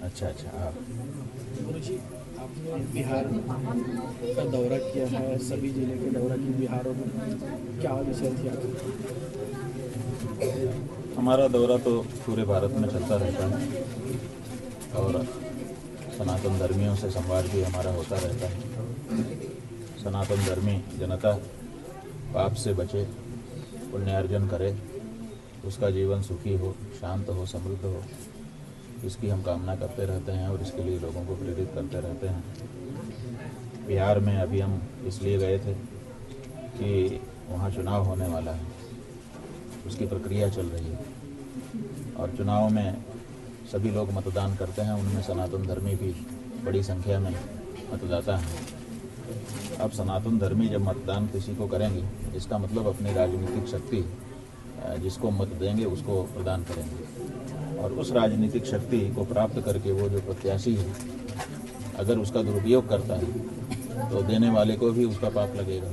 अच्छा अच्छा, हाँ। गुरुजी, आपने बिहार का दौरा किया है, सभी जिले के दौरा किया बिहार में, क्या विषय थी आपकी? हमारा दौरा तो पूरे भारत में चलता रहता है और सनातन धर्मियों से संवाद भी हमारा होता रहता है। सनातन धर्मी जनता पाप से बचे, पुण्यार्जन करे, उसका जीवन सुखी हो, शांत हो, समृद्ध हो, इसकी हम कामना करते रहते हैं और इसके लिए लोगों को प्रेरित करते रहते हैं। बिहार में अभी हम इसलिए गए थे कि वहाँ चुनाव होने वाला है, उसकी प्रक्रिया चल रही है और चुनाव में सभी लोग मतदान करते हैं, उनमें सनातन धर्मी भी बड़ी संख्या में मतदाता हैं। अब सनातन धर्मी जब मतदान किसी को करेंगे, इसका मतलब अपनी राजनीतिक शक्ति जिसको मत देंगे उसको प्रदान करेंगे और उस राजनीतिक शक्ति को प्राप्त करके वो जो प्रत्याशी है अगर उसका दुरुपयोग करता है तो देने वाले को भी उसका पाप लगेगा।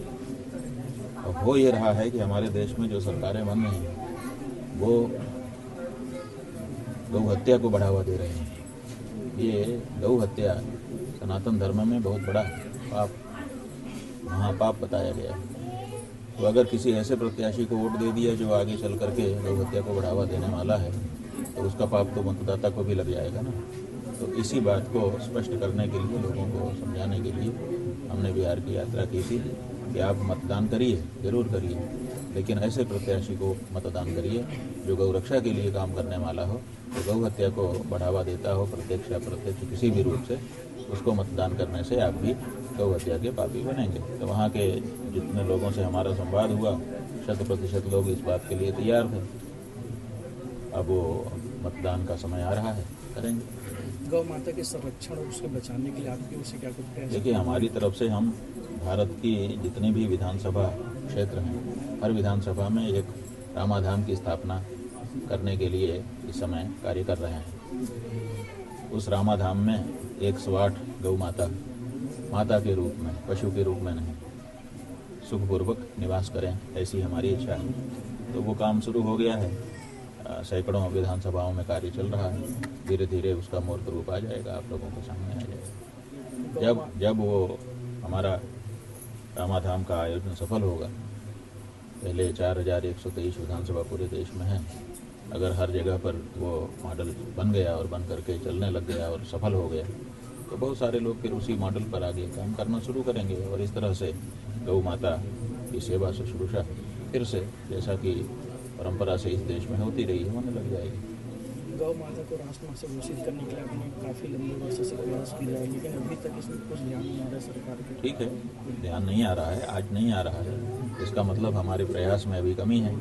और हो ये रहा है कि हमारे देश में जो सरकारें बन रही हैं वो गौ हत्या को बढ़ावा दे रहे हैं। ये गौ हत्या सनातन धर्म में बहुत बड़ा पाप, महापाप बताया गया है। तो अगर किसी ऐसे प्रत्याशी को वोट दे दिया जो आगे चल करके गौ हत्या को बढ़ावा देने वाला है तो उसका पाप तो मतदाता को भी लग जाएगा ना। तो इसी बात को स्पष्ट करने के लिए, लोगों को समझाने के लिए हमने बिहार की यात्रा की थी कि आप मतदान करिए, जरूर करिए, लेकिन ऐसे प्रत्याशी को मतदान करिए जो गौ रक्षा के लिए काम करने वाला हो, तो गौ हत्या को बढ़ावा देता हो प्रत्यक्ष या अप्रत्यक्ष किसी भी रूप से, उसको मतदान करने से आप भी गौ हत्या के पापी बनेंगे। तो वहाँ के जितने लोगों से हमारा संवाद हुआ 100% लोग इस बात के लिए तैयार थे। अब वो मतदान का समय आ रहा है, करेंगे। गौ माता के संरक्षण और उसके बचाने के लिए आपकी उसे क्या कुछ प्रयास? देखिए, हमारी तरफ से हम भारत की जितने भी विधानसभा क्षेत्र हैं, हर विधानसभा में एक रामाधाम की स्थापना करने के लिए इस समय कार्य कर रहे हैं। उस रामाधाम में 108 गौ माता, माता के रूप में, पशु के रूप में नहीं, सुखपूर्वक निवास करें, ऐसी हमारी इच्छा है। तो वो काम शुरू हो गया है, सैकड़ों विधानसभाओं में कार्य चल रहा है। धीरे धीरे उसका मूर्त रूप आ जाएगा, आप लोगों के सामने आ जाएगा। जब वो हमारा रामाधाम का आयोजन सफल होगा, पहले 4123 विधानसभा पूरे देश में है, अगर हर जगह पर वो मॉडल बन गया और बन करके चलने लग गया और सफल हो गया, तो बहुत सारे लोग फिर उसी मॉडल पर आगे काम करना शुरू करेंगे और इस तरह से गौ माता की सेवा शुश्रूषा फिर से, जैसा कि परंपरा से इस देश में होती रही है, होने लग जाएगी। गौ माता को राष्ट्रमाता से घोषित करने के लिए आपने काफ़ी लंबे वर्षों से प्रयास किया है, लेकिन अभी तक इसमें कुछ ध्यान नहीं आ रहा है सरकार के। ठीक है, ध्यान नहीं आ रहा है, आज नहीं आ रहा है, इसका मतलब हमारे प्रयास में अभी कमी है।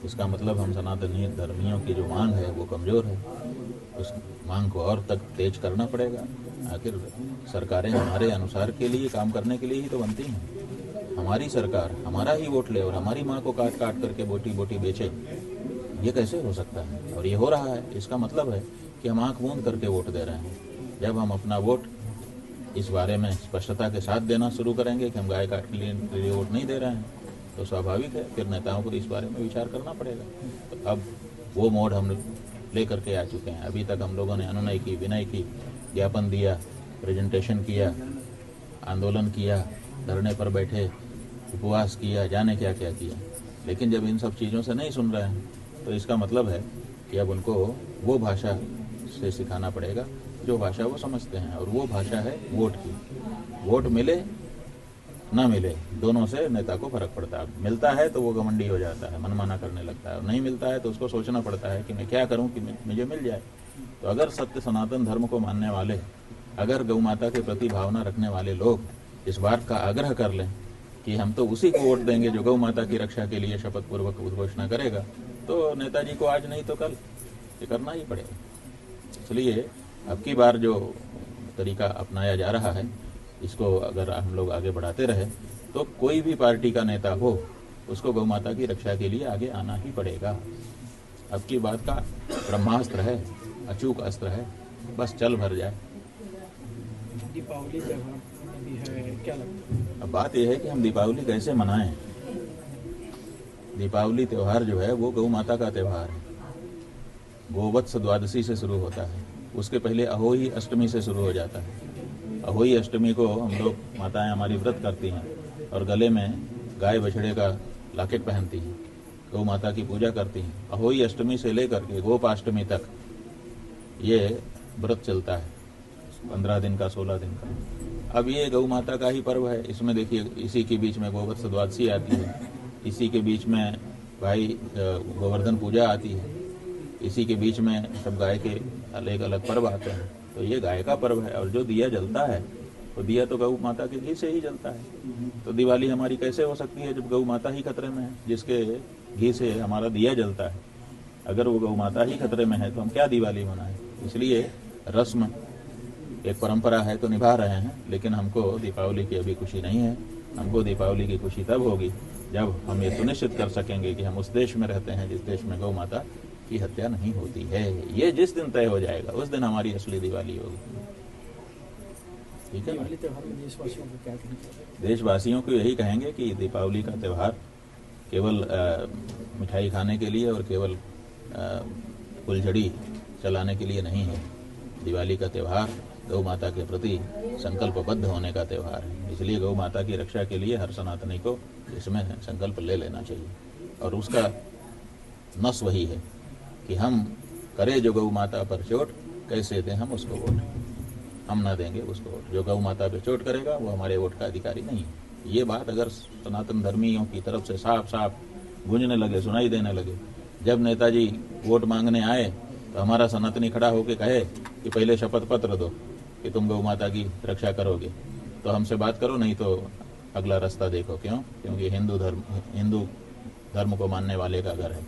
इसका मतलब हम सनातनी धर्मियों की जो मांग है वो कमज़ोर है, उस मांग को और तक तेज करना पड़ेगा। आखिर सरकारें हमारे अनुसार के लिए काम करने के लिए ही तो बनती हैं। हमारी सरकार हमारा ही वोट ले और हमारी माँ को काट काट करके बोटी बोटी बेचे, ये कैसे हो सकता है? और ये हो रहा है। इसका मतलब है कि हम आंख मूंद करके वोट दे रहे हैं। जब हम अपना वोट इस बारे में स्पष्टता के साथ देना शुरू करेंगे कि हम गाय काट के लिए वोट नहीं दे रहे हैं, तो स्वाभाविक है फिर नेताओं को इस बारे में विचार करना पड़ेगा। तो अब वो मोड हम ले करके आ चुके हैं। अभी तक हम लोगों ने अनुनय की, विनय की, ज्ञापन दिया, प्रेजेंटेशन किया, आंदोलन किया, धरने पर बैठे, उपवास किया, जाने क्या क्या किया, लेकिन जब इन सब चीज़ों से नहीं सुन रहे हैं तो इसका मतलब है कि अब उनको वो भाषा से सिखाना पड़ेगा जो भाषा वो समझते हैं, और वो भाषा है वोट की। वोट मिले ना मिले, दोनों से नेता को फर्क पड़ता है। मिलता है तो वो घमंडी हो जाता है, मनमाना करने लगता है, और नहीं मिलता है तो उसको सोचना पड़ता है कि मैं क्या करूं कि मुझे मिल जाए। तो अगर सत्य सनातन धर्म को मानने वाले, अगर गौ माता के प्रति भावना रखने वाले लोग इस बात का आग्रह कर लें कि हम तो उसी को वोट देंगे जो गौ माता की रक्षा के लिए शपथ पूर्वक उद्घोषणा करेगा, तो नेताजी को आज नहीं तो कल ये करना ही पड़ेगा। इसलिए अब की बार जो तरीका अपनाया जा रहा है, इसको अगर हम लोग आगे बढ़ाते रहे तो कोई भी पार्टी का नेता हो, उसको गौ माता की रक्षा के लिए आगे आना ही पड़ेगा। अब की बात का ब्रह्मास्त्र है, अचूक अस्त्र है, बस चल भर जाए। दीपावली त्योहार भी है, क्या लगता है? अब बात यह है कि हम दीपावली कैसे मनाएं। दीपावली त्यौहार जो है वो गौ माता का त्यौहार है। गोवत्स द्वादशी से शुरू होता है। उसके पहले अहोई अष्टमी से शुरू हो जाता है। अहोई अष्टमी को हम लोग, माताएं हमारी व्रत करती हैं और गले में गाय बछड़े का लॉकेट पहनती हैं, गौ माता की पूजा करती हैं। अहोई अष्टमी से लेकर के गोपाष्टमी तक ये व्रत चलता है, 15 दिन का, 16 दिन का। अब ये गौ माता का ही पर्व है। इसमें देखिए, इसी के बीच में गोवत्स द्वादशी आती है, इसी के बीच में भाई गोवर्धन पूजा आती है, इसी के बीच में सब गाय के अलग अलग पर्व आते हैं। तो ये गाय का पर्व है। और जो दिया जलता है, तो दिया तो गौ माता के घी से ही जलता है। तो दिवाली हमारी कैसे हो सकती है जब गौ माता ही खतरे में है, जिसके घी से हमारा दिया जलता है। अगर वो गौ माता ही खतरे में है तो हम क्या दिवाली मनाएं। इसलिए रस्म एक परंपरा है तो निभा रहे हैं, लेकिन हमको दीपावली की अभी खुशी नहीं है। हमको दीपावली की खुशी तब होगी जब हम ये सुनिश्चित कर सकेंगे कि हम उस देश में रहते हैं जिस देश में गौ माता की हत्या नहीं होती है। ये जिस दिन तय हो जाएगा उस दिन हमारी असली दिवाली होगी। ठीक है। दिवाली त्योहार में देशवासियों को क्या कहना? देशवासियों को यही कहेंगे कि दीपावली का त्यौहार केवल मिठाई खाने के लिए और केवल फुलझड़ी चलाने के लिए नहीं है। दिवाली का त्यौहार गौ माता के प्रति संकल्पबद्ध होने का त्यौहार है। इसलिए गौ माता की रक्षा के लिए हर सनातनी को इसमें संकल्प ले लेना चाहिए। और उसका नस वही है कि हम करें जो गौ माता पर चोट, कैसे दें हम उसको वोट। हम ना देंगे उसको वोट। जो गौ माता पे चोट करेगा वो हमारे वोट का अधिकारी नहीं है। ये बात अगर सनातन धर्मियों की तरफ से साफ साफ गूंजने लगे, सुनाई देने लगे, जब नेताजी वोट मांगने आए तो हमारा सनातनी खड़ा होकर कहे कि पहले शपथ पत्र दो कि तुम गौ माता की रक्षा करोगे, तो हमसे बात करो, नहीं तो अगला रास्ता देखो। क्यों? क्योंकि हिंदू धर्म को मानने वाले का घर है।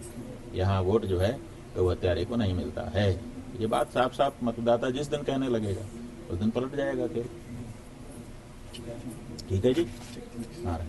यहाँ वोट जो है गौ हत्यारे को नहीं मिलता है। ये बात साफ साफ मतदाता जिस दिन कहने लगेगा उस दिन पलट जाएगा। ठीक है जी। हाँ।